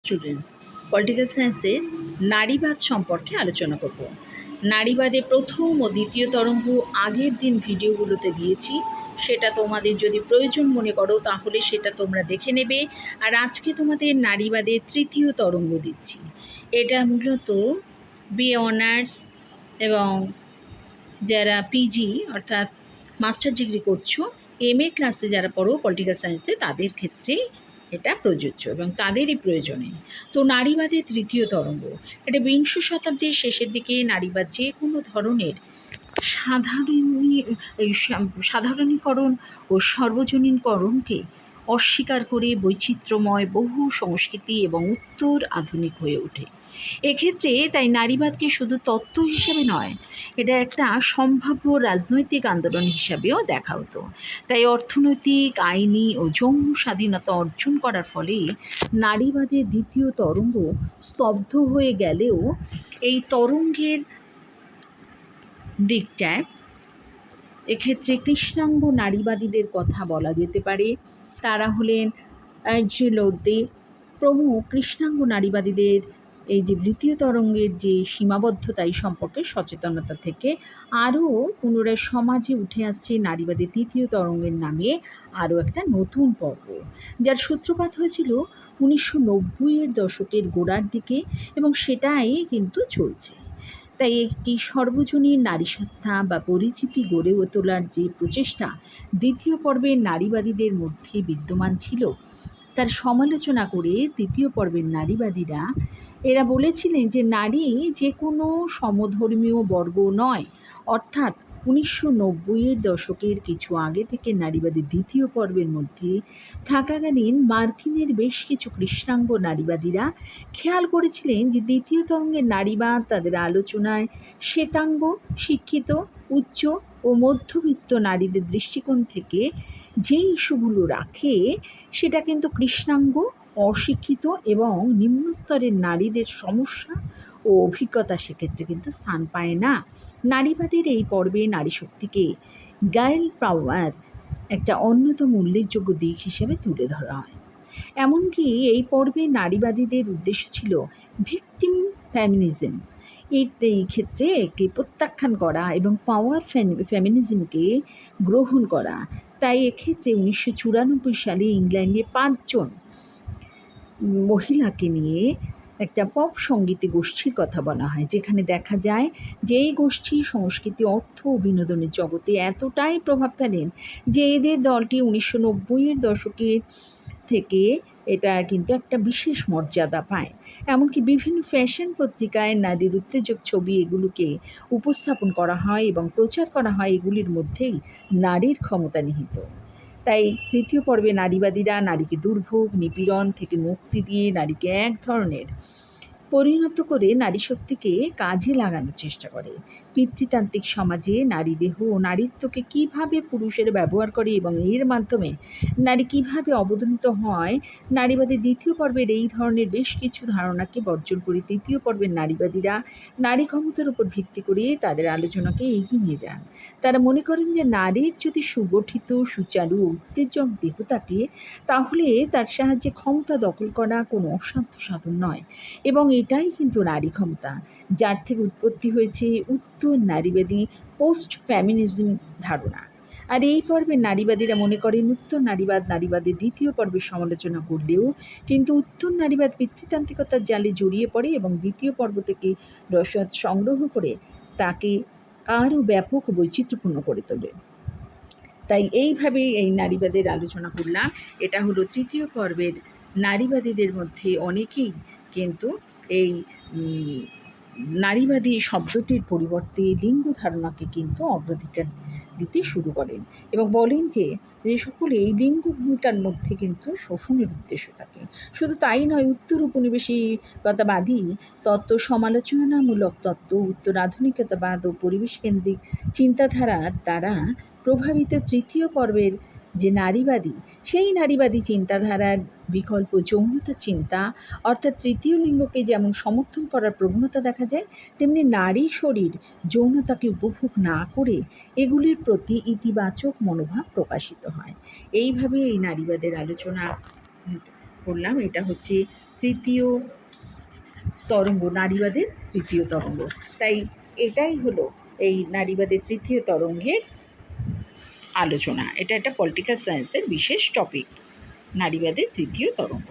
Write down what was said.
Students, political সায়েন্সের নারীবাদ সম্পর্কে আলোচনা করব। নারীবাদে প্রথম ও দ্বিতীয় তরঙ্গ আগের দিন ভিডিওগুলোতে দিয়েছি, সেটা তোমাদের যদি প্রয়োজন মনে করো তাহলে সেটা তোমরা দেখে নেবে। আর আজকে তোমাদের নারীবাদের তৃতীয় তরঙ্গ দিচ্ছি। এটা মূলত বিএ অনার্স এবং যারা পিজি অর্থাৎ মাস্টার ডিগ্রি করছো, এমএ ক্লাসে যারা পড়ো পলিটিক্যাল সায়েন্সে, তাদের ক্ষেত্রে এটা প্রযোজ্য এবং তাদেরই প্রয়োজনে। তো নারীবাদের তৃতীয় তরঙ্গ, এটা বিংশ শতাব্দীর শেষের দিকে নারীবাদ যে কোনো ধরনের সাধারণীকরণ ও সর্বজনীনকরণকে অস্বীকার করে বৈচিত্র্যময় বহু সংস্কৃতি এবং উত্তর আধুনিক হয়ে ওঠে। এক্ষেত্রে তাই নারীবাদকে শুধু তত্ত্ব হিসেবে নয়, এটা একটা সম্ভাব্য রাজনৈতিক আন্দোলন হিসাবেও দেখা হতো। তাই অর্থনৈতিক, আইনি ও যৌন স্বাধীনতা অর্জন করার ফলে নারীবাদের দ্বিতীয় তরঙ্গ স্তব্ধ হয়ে গেলেও এই তরঙ্গের দিকটায় এক্ষেত্রে কৃষ্ণাঙ্গ নারীবাদীদের কথা বলা যেতে পারে। তারা হলেন লোরদে প্রমুখ কৃষ্ণাঙ্গ নারীবাদীদের এই যে দ্বিতীয় তরঙ্গের যে সীমাবদ্ধতা এই সম্পর্কে সচেতনতা থেকে আরও পুনরায় সমাজে উঠে আসছে নারীবাদের তৃতীয় তরঙ্গের নামে আরও একটা নতুন পর্ব, যার সূত্রপাত হয়েছিল 1990-এর দশকের গোড়ার দিকে এবং সেটাই কিন্তু চলছে। তাই একটি সর্বজনীন নারীসত্তা বা পরিচিতি গড়ে তোলার যে প্রচেষ্টা দ্বিতীয় পর্বের নারীবাদীদের মধ্যে বিদ্যমান ছিল, তার সমালোচনা করে দ্বিতীয় পর্বের নারীবাদীরা এরা বলেছিলেন যে নারী যে কোনো সমধর্মীয় বর্গ নয়, অর্থাৎ 1990-এর দশকের কিছু আগে থেকে নারীবাদী দ্বিতীয় পর্বের মধ্যে থাকাকালীন মার্কিনের বেশ কিছু কৃষ্ণাঙ্গ নারীবাদীরা খেয়াল করেছিলেন যে দ্বিতীয় তরঙ্গের নারীবাদ তাদের আলোচনায় শ্বেতাঙ্গ, শিক্ষিত, উচ্চ ও মধ্যবিত্ত নারীদের দৃষ্টিকোণ থেকে যে ইস্যুগুলো রাখে সেটা কিন্তু কৃষ্ণাঙ্গ, অশিক্ষিত এবং নিম্নস্তরের নারীদের সমস্যা ও অভিজ্ঞতা সেক্ষেত্রে কিন্তু স্থান পায় না। নারীবাদের এই পর্বে নারী শক্তিকে গার্ল পাওয়ার একটা অন্যতম উল্লেখযোগ্য দিক হিসেবে তুলে ধরা হয়। এমনকি এই পর্বে নারীবাদীদের উদ্দেশ্য ছিল ভিকটিম ফেমিনিজম, এই ক্ষেত্রে একে প্রত্যাখ্যান করা এবং পাওয়ার ফেমিনিজমকে গ্রহণ করা। তাই এক্ষেত্রে 1994 সালে ইংল্যান্ডে 5 জন মহিলাকে নিয়ে একটা পপ সঙ্গীত গোষ্ঠীর কথা বলা হয়, যেখানে দেখা যায় যে এই গোষ্ঠী সংস্কৃতি, অর্থ ও বিনোদনের জগতে এতটাই প্রভাব ফেলেন যে এদের দলটি 1990-এর দশকের থেকে এটা কিন্তু একটা বিশেষ মর্যাদা পায়। এমনকি বিভিন্ন ফ্যাশন পত্রিকায় নারীর উত্তেজক ছবি এগুলোকে উপস্থাপন করা হয় এবং প্রচার করা হয় এগুলির মধ্যেই নারীর ক্ষমতা নিহিত। তাই তৃতীয় পর্বে নারীবাদীরা নারীকে দুর্ভোগ, নিপীড়ন থেকে মুক্তি দিয়ে নারীকে এক ধরনের পরিণত করে নারী শক্তিকে কাজে লাগানোর চেষ্টা করে। পিতৃতান্ত্রিক সমাজে নারী দেহ ও নারীত্বকে কীভাবে পুরুষের ব্যবহার করে এবং এর মাধ্যমে নারী কীভাবে অবদমিত হয়, নারীবাদী দ্বিতীয় পর্বের এই ধরনের বেশ কিছু ধারণাকে বর্জন করে তৃতীয় পর্বের নারীবাদীরা নারী ক্ষমতার উপর ভিত্তি করে তাদের আলোচনাকে এগিয়ে নিয়ে যান। তারা মনে করেন যে নারীর যদি সুগঠিত, সুচারু, উত্তেজক দেহ থাকে তাহলে তার সাহায্যে ক্ষমতা দখল করা কোনো অসাধ্য সাধন নয় এবং এটাই কিন্তু নারী ক্ষমতা, যার থেকে উৎপত্তি হয়েছে উত্তর নারীবাদী পোস্ট ফেমিনিজম ধারণা। আর এই পর্বের নারীবাদীরা মনে করেন উত্তর নারীবাদের দ্বিতীয় পর্বের সমালোচনা করলেও কিন্তু উত্তর নারীবাদ পিতৃতান্ত্রিকতার জালে জড়িয়ে পড়ে এবং দ্বিতীয় পর্ব থেকে রসদ সংগ্রহ করে তাকে আরও ব্যাপক বৈচিত্র্যপূর্ণ করে তোলে। তাই এইভাবেই এই নারীবাদের আলোচনা করলাম। এটা হলো তৃতীয় পর্বের নারীবাদীদের মধ্যে অনেকেই কিন্তু এই নারীবাদী শব্দটির পরিবর্তে লিঙ্গ ধারণাকে কিন্তু অগ্রাধিকার দিতে শুরু করেন এবং বলেন যে সকলে এই লিঙ্গ ভূমিকার মধ্যে কিন্তু শোষণের উদ্দেশ্য থাকে। শুধু তাই নয়, উত্তর উপনিবেশিকতাবাদী তত্ত্ব, সমালোচনামূলক তত্ত্ব, উত্তর আধুনিকতাবাদ ও পরিবেশ কেন্দ্রিক চিন্তাধারার দ্বারা প্রভাবিত তৃতীয় পর্বের যে নারীবাদী, সেই নারীবাদী চিন্তাধারার বিকল্প যৌনতা চিন্তা, অর্থাৎ তৃতীয় লিঙ্গকে যেমন সমর্থন করার প্রবণতা দেখা যায়, তেমনি নারী শরীর যৌনতাকে উপভোগ না করে এগুলির প্রতি ইতিবাচক মনোভাব প্রকাশিত হয়। এইভাবে এই নারীবাদের আলোচনা করলাম, এটা হচ্ছে তৃতীয় তরঙ্গ, নারীবাদের তৃতীয় তরঙ্গ। তাই এটাই হলো এই নারীবাদের তৃতীয় তরঙ্গের আলোচনা। এটা একটা পলিটিক্যাল সায়েন্সের বিশেষ টপিক, নারীবাদের তৃতীয় তরঙ্গ।